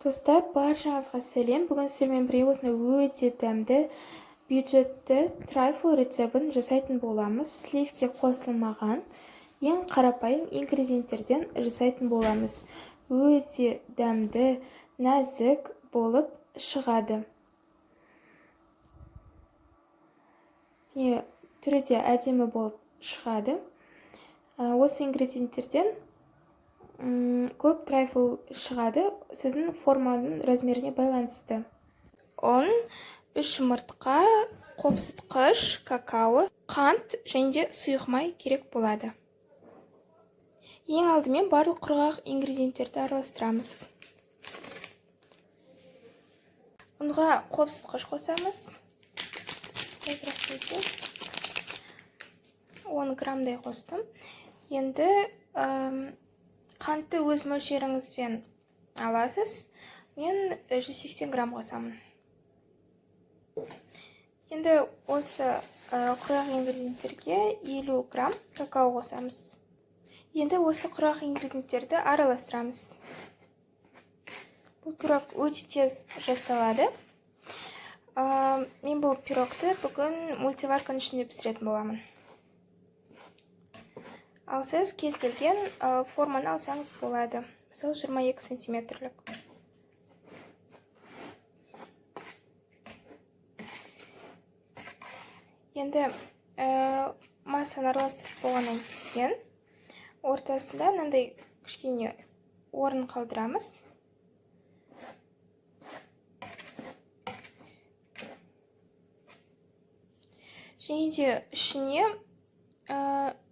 Достар, баршаңызға сәлем. Бүгін сіздермен бірге осындай өте дәмді бюджетті трайфл рецебін жасайтын боламыз. Сливке қосылмаған ең қарапайым ингредиенттерден жасайтын боламыз. Өте дәмді, нәзік болып шығады. Түрі де әдемі болып шығады. Осы ингредиенттерден көп трайфл шығады, сіздің форманың размеріне байланысты. Он, 3 жұмыртқа, қопсытқыш, какао, қант және де сұйық май керек болады. Ең алдымен барлық құрғақ ингредиенттерді араластырамыз. Ұнға қопсытқыш қосамыз. 10 граммдай қостым. Енді қантты өз мөлшеріңізбен аласыз. Мен 180 грамм қосамын. Енді осы құрғақ ингредиенттерге 50 грамм какао қосамыз. Енді осы құрғақ ингредиенттерді араластырамыз. Бұл пирог өте тез жасалады. Мен бұл пирогты бүгін мультиварканың ішінде пісіретін боламын. Ал сіз кез келген форманы алсаңыз болады. Мысалы 22 сантиметрлік. Енді массаны араластырып болғаннан кейін ортасында мынандай кішкене орын қалдырамыз. Және де ішіне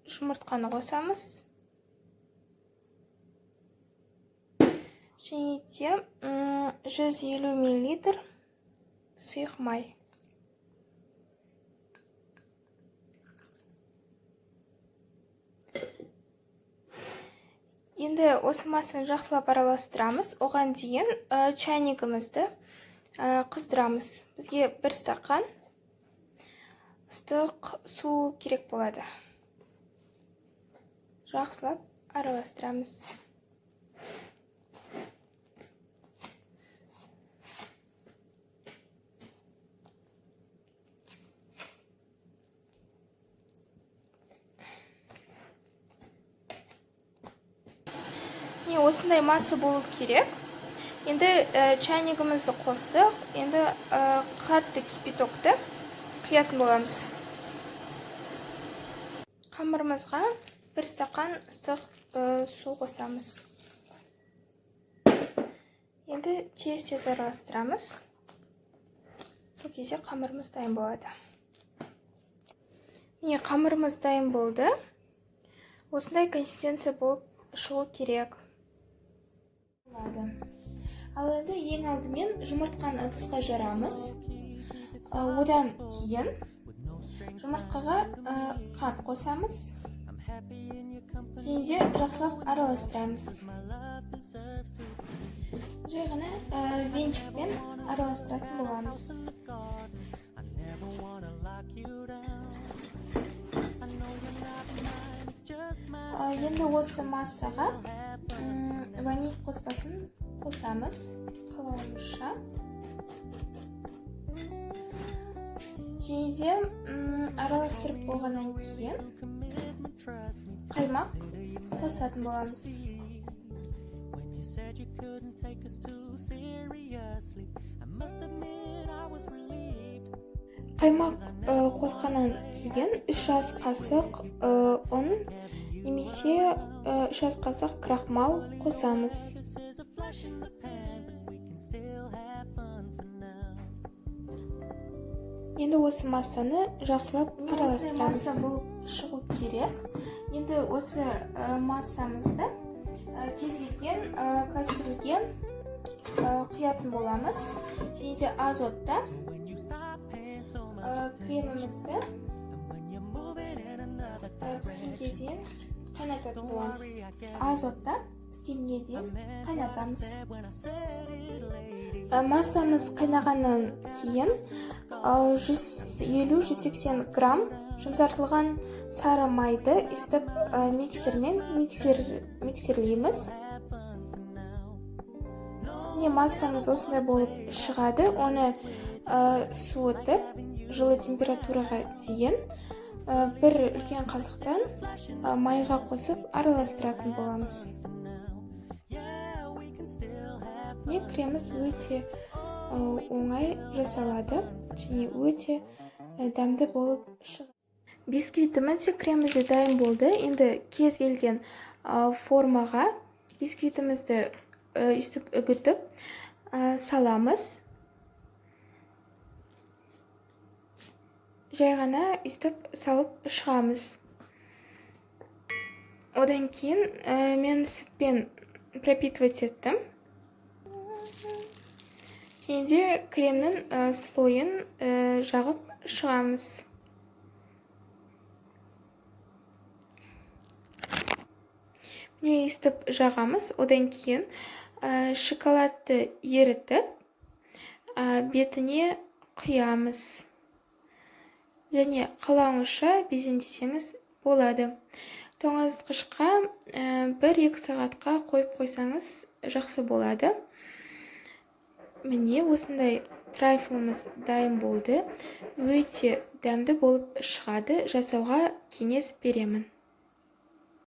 жұмыртқаны қосамыз. Және де 150 мл сұйық май. Енді осы массаны жақсылап араластырамыз. Оған дейін чайнигімізді қыздырамыз. Бізге 1 стақан ыстық су керек болады. Жақсылап араластырамыз. Осындай масса болу керек. Енді чайнигімізді қостық. Енді қатты кипятокты құятын боламыз. Қамырымызға 1 стақан ыстық су қосамыз. Енді тез-тез араластырамыз. Сол кезде қамырымыз дайын болады. Қамырымыз дайын болды. Осындай консистенция болып шығу керек. Ал енді ең алдымен жұмыртқаны ыдысқа жарамыз. Одан кейін жұмыртқаға қант қосамыз. Және де жақсылап араластырамыз. Жай ғана венчикпен араластыратын боламыз. Енді осы массаға ваниль қоспасын қосамыз қалауымызша. Және де араластырып болғаннан кейін қаймақ қосатын боламыз. Қаймақ қосқаннан кейін 3 ас қасық ұн немесе 3 ас қасық крахмал қосамыз. Енді осы массаны жақсылап араластырамыз. Масса болып шығу керек. Енді осы массамызды кез келген кастрюльге құятын боламыз. Және де азотта кремімізді піскенге дейін қайнататын боламыз. Азотта піскенге дейін қайнатамыз. Массамыз қайнағаннан кейін 150-180 грамм жұмсартылған сары майды үстіп миксермен миксерлейміз. міне массамыз осындай болып шығады. Оны суытып, жылы температураға дейін бір үлкен қасықтан майға қосып араластыратын боламыз. Міне креміміз өте оңай жасалады және өте дәмді болып шығады. Бисквитіміз де креміміз де дайын болды. Енді кез келген формаға бисквитімізді үстіп үгітіп саламыз. Жай ғана үстіп салып шығамыз. Одан кейін мен сүтпен пропитывать еттім. Енді кремнің слойын жағып шығамыз. Міне үстіп жағамыз. Одан кейін шоколадты ерітіп бетіне құямыз. Және қалауыңызша безендесеңіз болады. Тоңазытқышқа 1-2 сағатқа қойып қойсаңыз жақсы болады. Міне осындай трайфлымыз дайын болды. Өте дәмді болып шығады. Жасауға кеңес беремін.